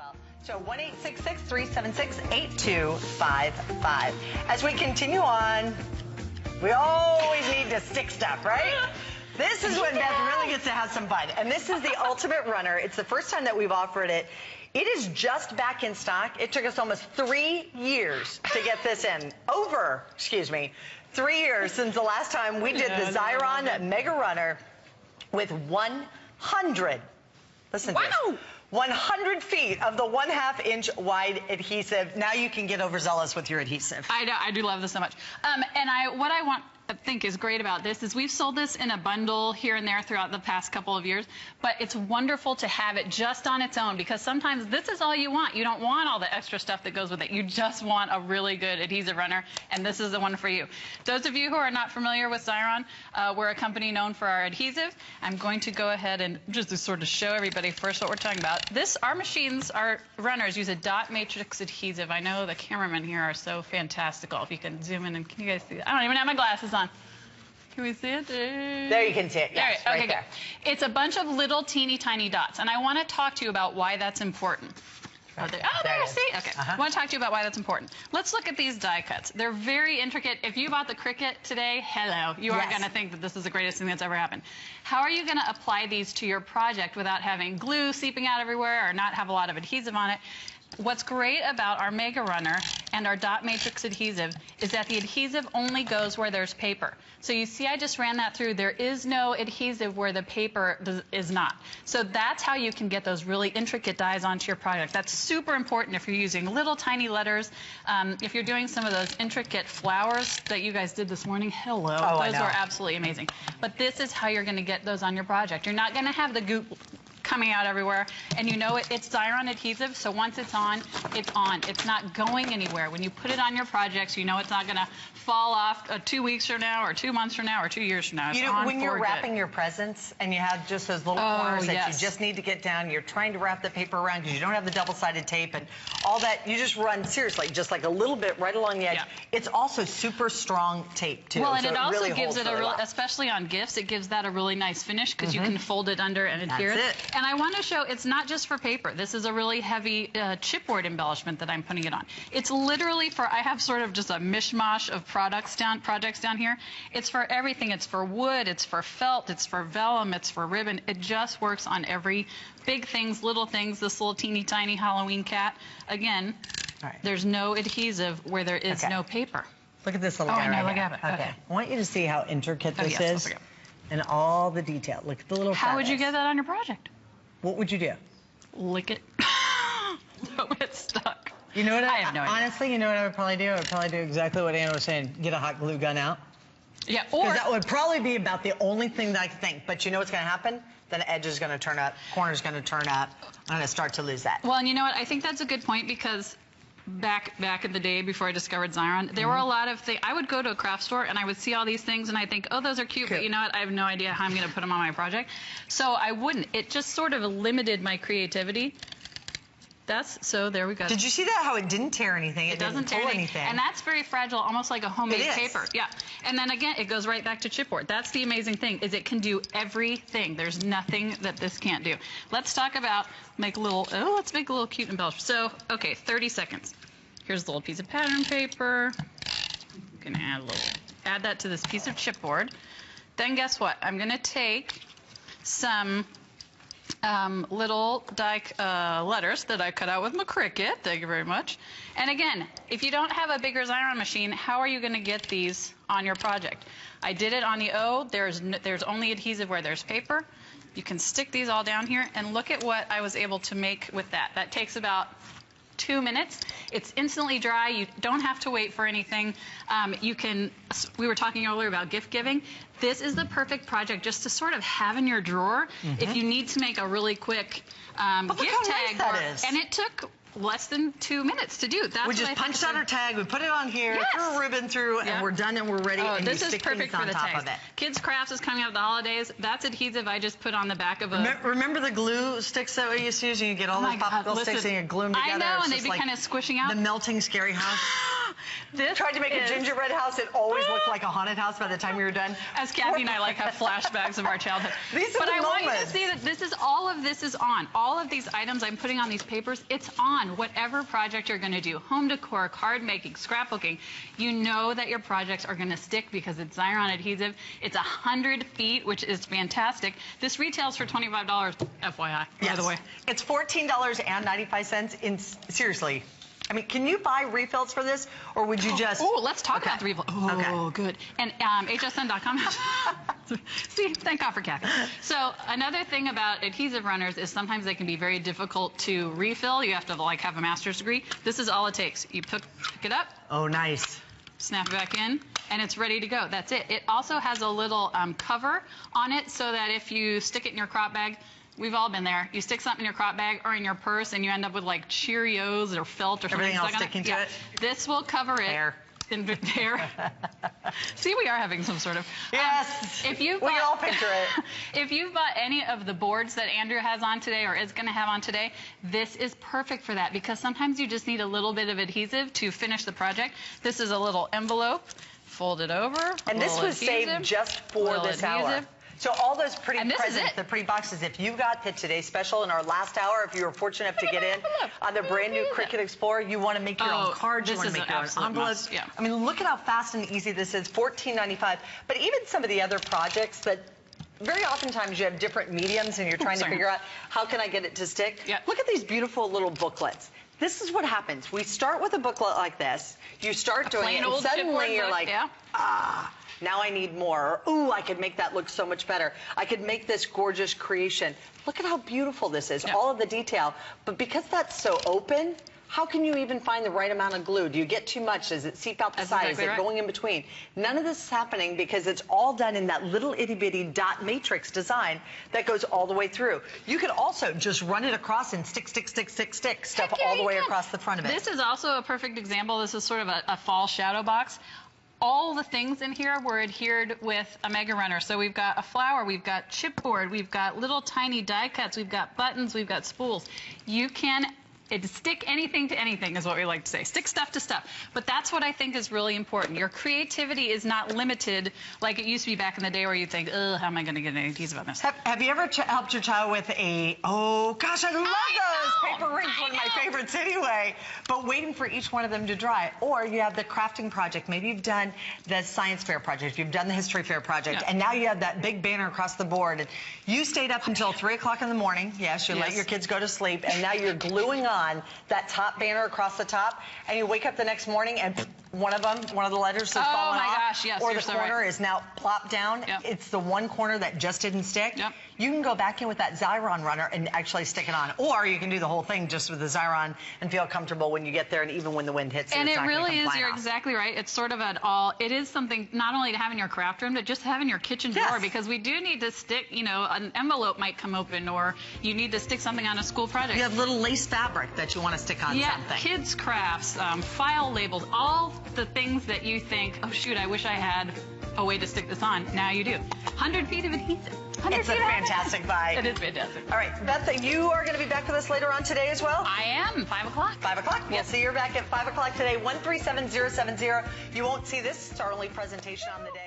well. So 1-866-376-8255. As we continue on, we always need to stick stuff, right? This is when Beth really gets to have some fun. And this is the Ultimate Runner. It's the first time that we've offered it. It is just back in stock. It took us almost 3 years to get this in. 3 years since the last time we did the Xyron Mega Runner with 100. Listen to this. 100 feet of the 1/2 inch wide adhesive. Now you can get overzealous with your adhesive. I know, I do love this so much. What I think is great about this is we've sold this in a bundle here and there throughout the past couple of years, but it's wonderful to have it just on its own because sometimes this is all you want. You don't want all the extra stuff that goes with it. You just want a really good adhesive runner, and this is the one for you. Those of you who are not familiar with Xyron, we're a company known for our adhesive. I'm going to go ahead and just to sort of show everybody first what we're talking about. Our machines, our runners use a dot matrix adhesive. I know the cameramen here are so fantastical. If you can zoom in, and can you guys see that? I don't even have my glasses on. Can we see it? There you can see it. Yes, right, okay, there. It's a bunch of little teeny tiny dots, and I want to talk to you about why that's important. Oh, there, see? Okay. I want to talk to you about why that's important. Let's look at these die cuts. They're very intricate. If you bought the Cricut today, hello. You are going to think that this is the greatest thing that's ever happened. How are you going to apply these to your project without having glue seeping out everywhere or not have a lot of adhesive on it? What's great about our Mega Runner and our dot matrix adhesive is that the adhesive only goes where there's paper. So you see I just ran that through. There is no adhesive where the paper is not. So that's how you can get those really intricate dies onto your project. That's super important if you're using little tiny letters. If you're doing some of those intricate flowers that you guys did this morning, hello. Those are absolutely amazing. But this is how you're going to get those on your project. You're not going to have the goop coming out everywhere, and you know it's Xyron adhesive, so once it's on, it's on. It's not going anywhere. When you put it on your projects, you know it's not going to fall off 2 weeks from now, or 2 months from now, or 2 years from now. It's on when you're for wrapping good. your presents, and you have just those little corners that you just need to get down, you're trying to wrap the paper around because you don't have the double-sided tape and all that, you just run, seriously, just like a little bit right along the edge. It's also super strong tape, too. Well, and so it also really gives it a real, especially on gifts, it gives that a really nice finish because you can fold it under and adhere it. And I want to show it's not just for paper. This is a really heavy chipboard embellishment that I'm putting it on. It's literally for, I have sort of just a mishmash of projects down here. It's for everything. It's for wood, it's for felt, it's for vellum, it's for ribbon. It just works on every big things, little things, this little teeny tiny Halloween cat. Again, there's no adhesive where there is no paper. Look at this little guy right look here. at it. Okay. I want you to see how intricate this is and all the detail. Look at the little How would you get that on your project? What would you do? Lick it. So it's stuck. You know what? I have no idea. Honestly, you know what I would probably do? I would probably do exactly what Anna was saying. Get a hot glue gun out. Yeah, or that would probably be about the only thing that I could think. But you know what's going to happen? Then the edge is going to turn up, corner's going to turn up. I'm going to start to lose that. Well, and you know what? I think that's a good point because back in the day before I discovered Xyron, there were a lot of things. I would go to a craft store and I would see all these things and I think, oh, those are cute, but you know what? I have no idea how I'm going to put them on my project. So I wouldn't. It just sort of limited my creativity. So there we go. Did you see that? How it didn't tear anything? It doesn't tear anything. And that's very fragile, almost like a homemade paper. Yeah. And then again, it goes right back to chipboard. That's the amazing thing, is it can do everything. There's nothing that this can't do. Let's talk about, let's make a little cute embellishment. So, okay, 30 seconds. Here's a little piece of pattern paper. I'm gonna add that to this piece of chipboard. Then guess what? I'm gonna take some little die letters that I cut out with my Cricut. Thank you very much. And again, if you don't have a bigger Xyron machine, how are you going to get these on your project? I did it on the O. There's only adhesive where there's paper. You can stick these all down here, and look at what I was able to make with that. That takes about 2 minutes. It's instantly dry. You don't have to wait for anything. We were talking earlier about gift giving. This is the perfect project just to sort of have in your drawer if you need to make a really quick gift tag. And it took less than 2 minutes to do. We just punched out our tag, we put it on here, threw a ribbon through, and we're done and we're ready. And this is perfect for the tags. Kids Crafts is coming out the holidays. That's adhesive I just put on the back of a... Remember the glue sticks that we used to use? And you get all those popsicle sticks and you glue them together. I know, and they'd be kind of squishing out. The melting scary house. Tried to make a gingerbread house. It always looked like a haunted house by the time we were done. As Kathy and I have flashbacks of our childhood. But I want you to see that all of this is on. All of these items I'm putting on these papers, it's on. Whatever project you're going to do, home decor, card making, scrapbooking, you know that your projects are going to stick because it's Xyron adhesive. It's 100 feet, which is fantastic. This retails for $25, FYI, by the way. It's $14.95. Seriously. I mean, can you buy refills for this, or would you just... Oh, let's talk about the refill. Oh, good. And hsn.com. See, thank God for Kathy. So another thing about adhesive runners is sometimes they can be very difficult to refill. You have to, like, have a master's degree. This is all it takes. You pick it up. Oh, nice. Snap it back in, and it's ready to go. That's it. It also has a little cover on it so that if you stick it in your crop bag, we've all been there. You stick something in your crop bag or in your purse, and you end up with like Cheerios or felt or something. Everything else sticking to it? This will cover it. Hair. See, we are having some sort of... Yes, if you we can all picture it. If you've bought any of the boards that Andrew has on today or is going to have on today, this is perfect for that because sometimes you just need a little bit of adhesive to finish the project. This is a little envelope. Fold it over. And this was saved just for this hour. So all those pretty presents, the pretty boxes, if you got the Today Special in our last hour, if you were fortunate enough to get in on the brand new Cricut Explorer, you want to make your own cards, you want to make your own envelopes. Yeah. I mean, look at how fast and easy this is, $14.95. But even some of the other projects that very oftentimes you have different mediums and you're trying to figure out how can I get it to stick. Yep. Look at these beautiful little booklets. This is what happens. We start with a booklet like this. You start doing it, and suddenly you're like, now I need more. Or, ooh, I could make that look so much better. I could make this gorgeous creation. Look at how beautiful this is, all of the detail. But because that's so open, how can you even find the right amount of glue? Do you get too much? Does it seep out the side? Is it going in between? None of this is happening because it's all done in that little itty-bitty dot matrix design that goes all the way through. You could also just run it across and stick stuff all the way across the front of it. This is also a perfect example. This is sort of a fall shadow box. All the things in here were adhered with a Mega Runner. So we've got a flower, we've got chipboard, we've got little tiny die cuts, we've got buttons, we've got spools. You can stick anything to anything is what we like to say. Stick stuff to stuff. But that's what I think is really important. Your creativity is not limited like it used to be back in the day where you think, ugh, how am I going to get an adhesive on this? Have you ever helped your child with oh gosh, I love those paper rings, one of my favorites anyway, but waiting for each one of them to dry. Or you have the crafting project. Maybe you've done the science fair project, you've done the history fair project, and now you have that big banner across the board. And you stayed up until 3 o'clock in the morning. Yes, you let your kids go to sleep, and now you're gluing on that top banner across the top, and you wake up the next morning and one of the letters has fallen off, or the corner is now plopped down. It's the one corner that just didn't stick. You can go back in with that Xyron runner and actually stick it on, or you can do the whole thing just with the Xyron and feel comfortable when you get there, and even when the wind hits it. And it really is, you're exactly right. It's sort of it is something not only to have in your craft room, but just have in your kitchen drawer, because we do need to stick, an envelope might come open, or you need to stick something on a school project. You have little lace fabric that you want to stick on something. Kids' crafts, file labels, all the things that you think, oh shoot, I wish I had a way to stick this on. Now you do. 100 feet of adhesive. It's a fantastic buy. It is fantastic. All right, Beth, you are going to be back with us later on today as well? I am, 5 o'clock. 5 o'clock. We'll see you back at 5 o'clock today, 137070. You won't see this. It's our only presentation on the day.